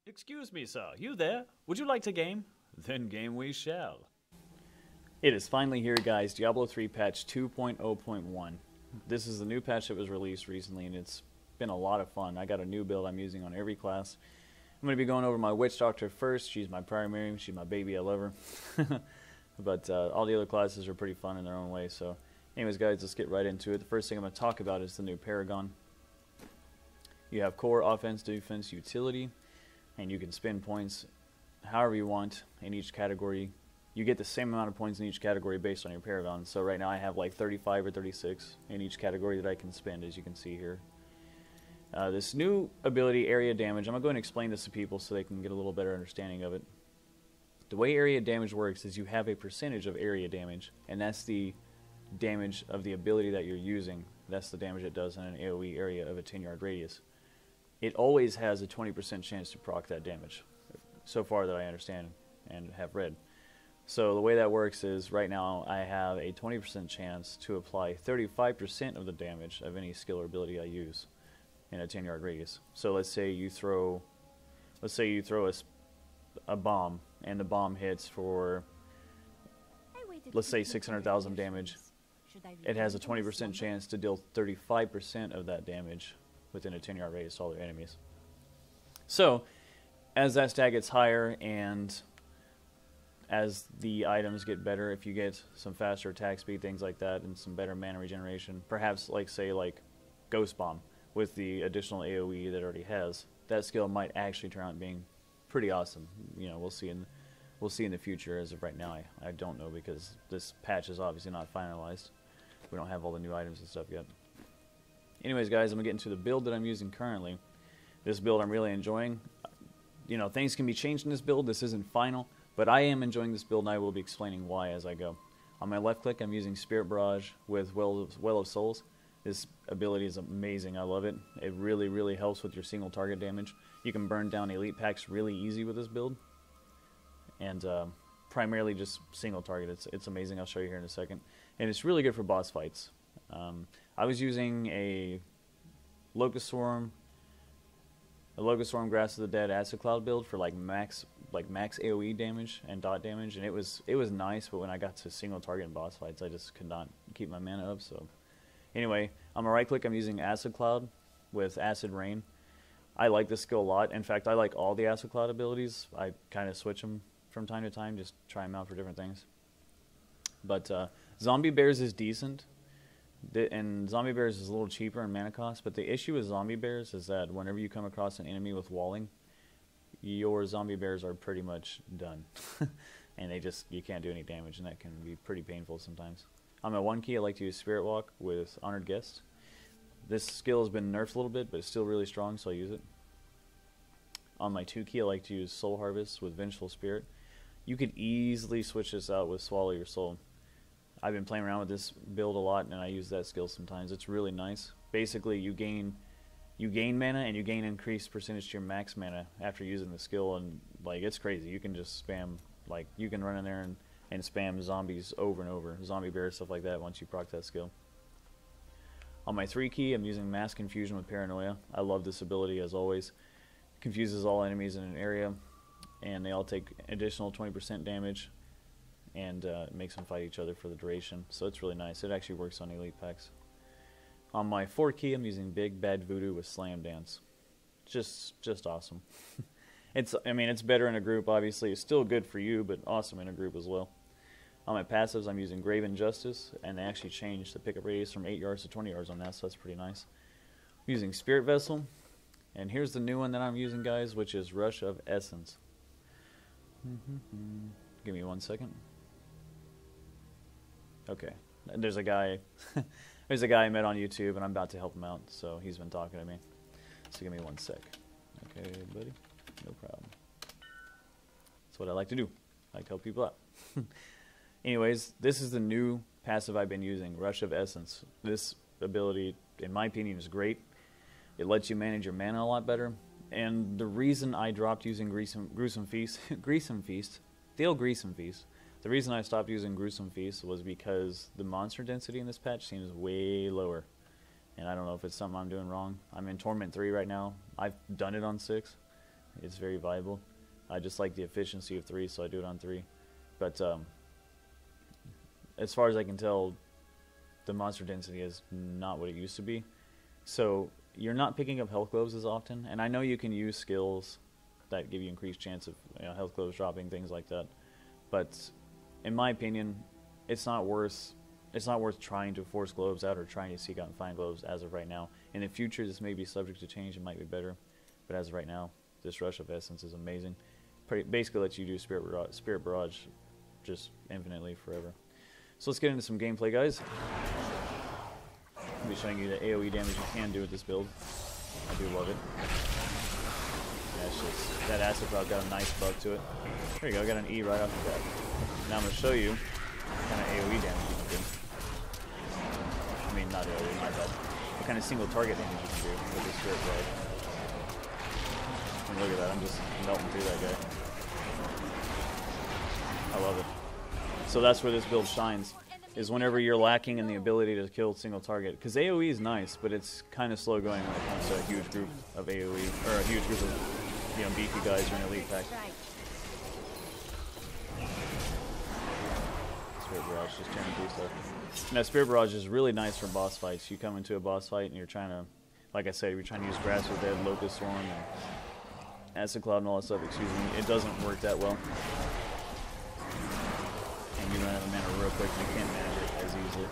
Excuse me, sir. You there? Would you like to game? Then game we shall. It is finally here, guys. Diablo 3 patch 2.0.1. This is the new patch that was released recently, and it's been a lot of fun. I got a new build I'm using on every class. I'm going to be going over my Witch Doctor first. She's my primary. She's my baby. I love her. But all the other classes are pretty fun in their own way. So anyways, guys, let's get right into it. The first thing I'm going to talk about is the new Paragon. You have core, offense, defense, utility, and you can spend points however you want in each category. You get the same amount of points in each category based on your Paragon. So right now I have like 35 or 36 in each category that I can spend, as you can see here. This new ability, area damage, I'm going to go and explain this to people so they can get a little better understanding of it. The way area damage works is you have a percentage of area damage, and that's the damage of the ability that you're using. That's the damage it does in an AoE area of a 10-yard radius. It always has a 20% chance to proc that damage, so far that I understand and have read. So the way that works is right now I have a 20% chance to apply 35% of the damage of any skill or ability I use in a 10-yard radius. So let's say you throw a bomb, and the bomb hits for, let's say, 600,000 damage. It has a 20% chance to deal 35% of that damage within a 10-yard radius to all their enemies. So as that stat gets higher and as the items get better, if you get some faster attack speed, things like that, and some better mana regeneration, perhaps like Ghost Bomb with the additional AoE that it already has, that skill might actually turn out being pretty awesome. You know, we'll see in the future. As of right now, I don't know, because this patch is obviously not finalized. We don't have all the new items and stuff yet. Anyways, guys, I'm gonna get into the build that I'm using currently. This build I'm really enjoying. You know, things can be changed in this build. This isn't final, but I am enjoying this build, and I will be explaining why as I go. On my left click, I'm using Spirit Barrage with Well of Souls. This ability is amazing. I love it. It really, really helps with your single target damage. You can burn down elite packs really easy with this build, and primarily just single target. It's amazing. I'll show you here in a second. And it's really good for boss fights. I was using a Locust Swarm, Grass of the Dead Acid Cloud build for max AoE damage and dot damage, and it was nice. But when I got to single target and boss fights, I just could not keep my mana up. So anyway, on my right click, I'm using Acid Cloud with Acid Rain. I like this skill a lot. In fact, I like all the Acid Cloud abilities. I kind of switch them from time to time, just try them out for different things. But Zombie Bears is decent, and Zombie Bears is a little cheaper in mana cost. But the issue with Zombie Bears is that whenever you come across an enemy with walling, your Zombie Bears are pretty much done. And you can't do any damage, and that can be pretty painful sometimes. On my 1 key, I like to use Spirit Walk with Honored Guest. This skill has been nerfed a little bit, but it's still really strong, so I use it. On my 2 key, I like to use Soul Harvest with Vengeful Spirit. You could easily switch this out with Swallow Your Soul. I've been playing around with this build a lot, and I use that skill sometimes. It's really nice. Basically, you gain mana, and you gain increased percentage to your max mana after using the skill, and it's crazy. You can just spam, you can run in there and spam zombies over and over, zombie bears, stuff like that, once you proc that skill. On my 3 key, I'm using Mass Confusion with Paranoia. I love this ability, as always. Confuses all enemies in an area, and they all take additional 20% damage, and it makes them fight each other for the duration. So it's really nice. It actually works on elite packs. On my 4 key, I'm using Big Bad Voodoo with Slam Dance. Just awesome. It's better in a group, obviously. It's still good for you, but awesome in a group as well. On my passives, I'm using Graven Justice, and they actually changed the pickup radius from 8 yards to 20 yards on that, so that's pretty nice. I'm using Spirit Vessel, and here's the new one that I'm using, guys, which is Rush of Essence. Give me 1 second. Okay, there's a guy I met on YouTube, and I'm about to help him out, so he's been talking to me. So give me 1 sec. Okay, buddy, no problem. That's what I like to do. I like to help people out. Anyways, this is the new passive I've been using, Rush of Essence. This ability, in my opinion, is great. It lets you manage your mana a lot better. And the reason I dropped using Gruesome Feast, the reason I stopped using Gruesome Feast was because the monster density in this patch seems way lower. And I don't know if it's something I'm doing wrong. I'm in Torment 3 right now. I've done it on 6. It's very viable. I just like the efficiency of 3, so I do it on 3. But as far as I can tell, the monster density is not what it used to be. So you're not picking up health globes as often. And I know you can use skills that give you increased chance of health globes dropping, things like that. But in my opinion, it's not worth trying to force globes out or trying to seek out and find globes as of right now. In the future, this may be subject to change. It might be better. But as of right now, this Rush of Essence is amazing. Basically lets you do Spirit Barrage just infinitely forever. So let's get into some gameplay, guys. I'll be showing you the AoE damage you can do with this build. I do love it. Yeah, it's just, that acid rock got a nice bug to it. There you go, I got an E right off the bat. Now I'm going to show you what kind of AoE damage you can do. I mean, not AoE, my bad. What kind of single target damage you can do with this Spirit Barrage. And look at that, I'm just melting through that guy. I love it. So that's where this build shines, is whenever you're lacking in the ability to kill single target. Because AoE is nice, but it's kind of slow going when it comes to a huge group of AoE, or a huge group of beefy guys or an elite pack. Spirit Barrage just turning through stuff. Now Spirit Barrage is really nice for boss fights. You come into a boss fight and you're trying to, like I said, you're trying to use Grass with Dead, Locust Swarm, and Acid Cloud and all that stuff, excuse me. It doesn't work that well. And you run out of mana real quick, and you can't manage it as easily.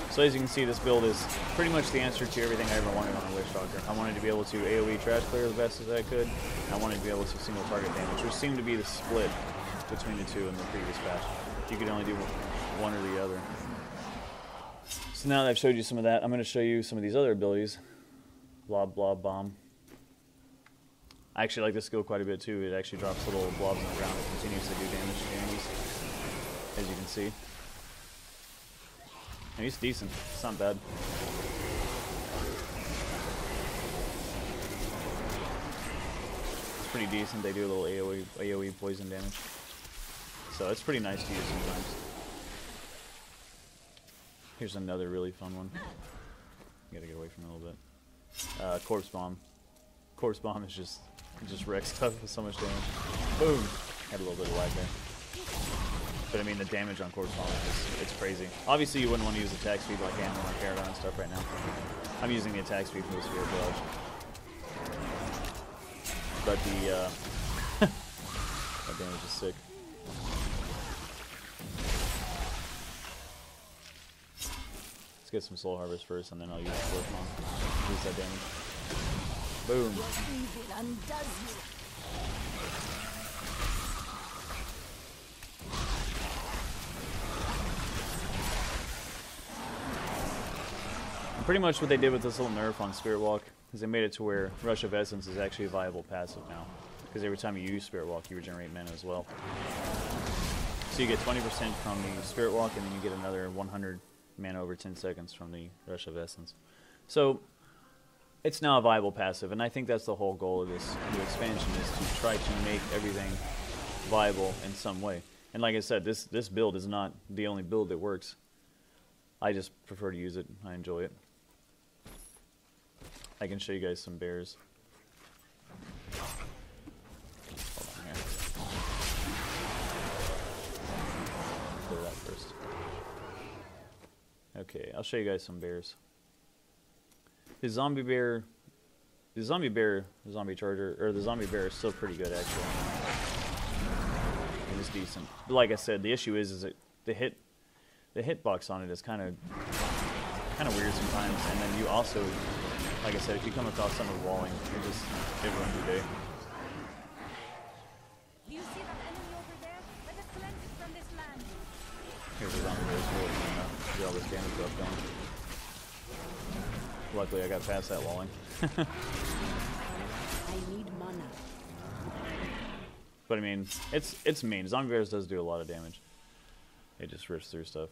So as you can see, this build is pretty much the answer to everything I ever wanted on a Witchstalker. I wanted to be able to AoE trash clear the best as I could. I wanted to be able to single target damage, which seemed to be the split between the two in the previous patch. You could only do one or the other. So now that I've showed you some of that, I'm going to show you some of these other abilities. Blob, Blob, Bomb. I actually like this skill quite a bit too. It actually drops little blobs on the ground that continues to do damage to enemies, as you can see. And he's decent. It's not bad. It's pretty decent. They do a little AoE poison damage. So it's pretty nice to use sometimes. Here's another really fun one. Gotta get away from it a little bit. Corpse Bomb. Corpse Bomb is just wrecks stuff with so much damage. Boom! Had a little bit of lag there. But I mean, the damage on Corpse Bomb is it's crazy. Obviously, you wouldn't want to use attack speed like Ammo or Paragon and stuff right now. I'm using the attack speed for the Spirit Barrage. But the that damage is sick. Let's get some Soul Harvest first, and then I'll use the Corpse Bomb. Use that damage. Boom. Pretty much what they did with this little nerf on Spirit Walk is they made it to where Rush of Essence is actually a viable passive now. Because every time you use Spirit Walk, you regenerate mana as well. So you get 20% from the Spirit Walk, and then you get another 100 mana over 10 seconds from the Rush of Essence. So it's now a viable passive, and I think that's the whole goal of this new expansion, is to try to make everything viable in some way. And like I said, this build is not the only build that works. I just prefer to use it. I enjoy it. I can show you guys some bears. Hold on here. Clear that first. Okay, I'll show you guys some bears. The zombie bear is still pretty good actually. It is decent. But like I said, the issue is that the hitbox on it is kind of weird sometimes, and then you also, like I said, if you come across someone walling, it ruins your day. Do you see that enemy over there? Let us cleanse it from this land. Here's the zombie bears really clean up. Get all this damage stuff going. Luckily, I got past that walling. I need mana. But I mean, it's mean. Zombie bears does do a lot of damage. It just rips through stuff.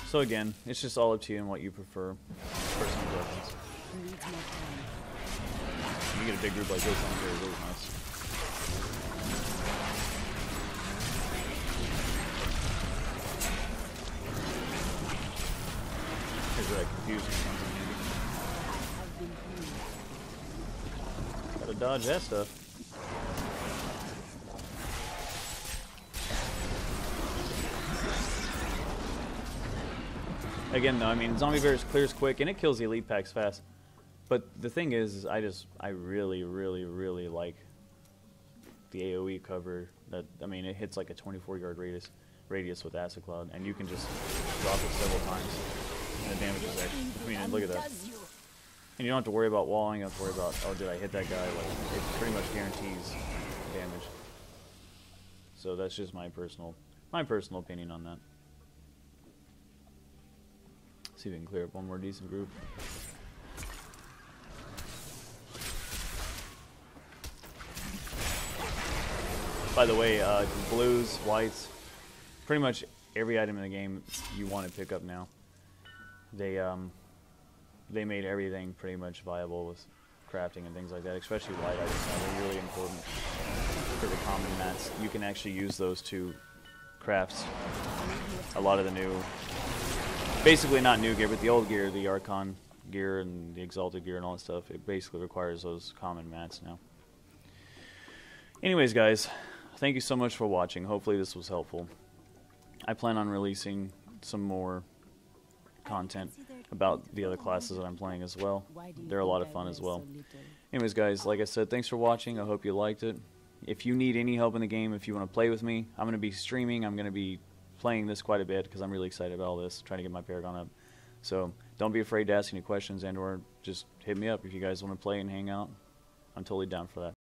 So again, it's just all up to you and what you prefer. Personal preference. you get a big group like this, I don't care, it's always nice. Here's where I confused me. Gotta dodge that stuff. Again, though, I mean, Zombie Bears clears quick and it kills the elite packs fast. But the thing is I really, really, really like the AoE cover. That, I mean, it hits like a 24-yard radius with Acid Cloud, and you can just drop it several times, and the damage is actually, I mean, look at that. And you don't have to worry about walling, you don't have to worry about, oh, did I hit that guy? Like, it pretty much guarantees damage. So that's just my personal opinion on that. See if we can clear up one more decent group. By the way, blues, whites, pretty much every item in the game you want to pick up now. They made everything pretty much viable with crafting and things like that, especially light items now. They're really important for the common mats. You can actually use those to craft a lot of the new, basically not new gear, but the old gear, the Archon gear and the Exalted gear and all that stuff. It basically requires those common mats now. Anyways, guys, thank you so much for watching. Hopefully this was helpful. I plan on releasing some more content about the other classes that I'm playing as well. They're a lot of fun as well. Anyways, guys, like I said, thanks for watching. I hope you liked it. If you need any help in the game, if you want to play with me, I'm going to be streaming. I'm going to be playing this quite a bit because I'm really excited about all this, trying to get my Paragon up. So don't be afraid to ask any questions and or just hit me up if you guys want to play and hang out. I'm totally down for that.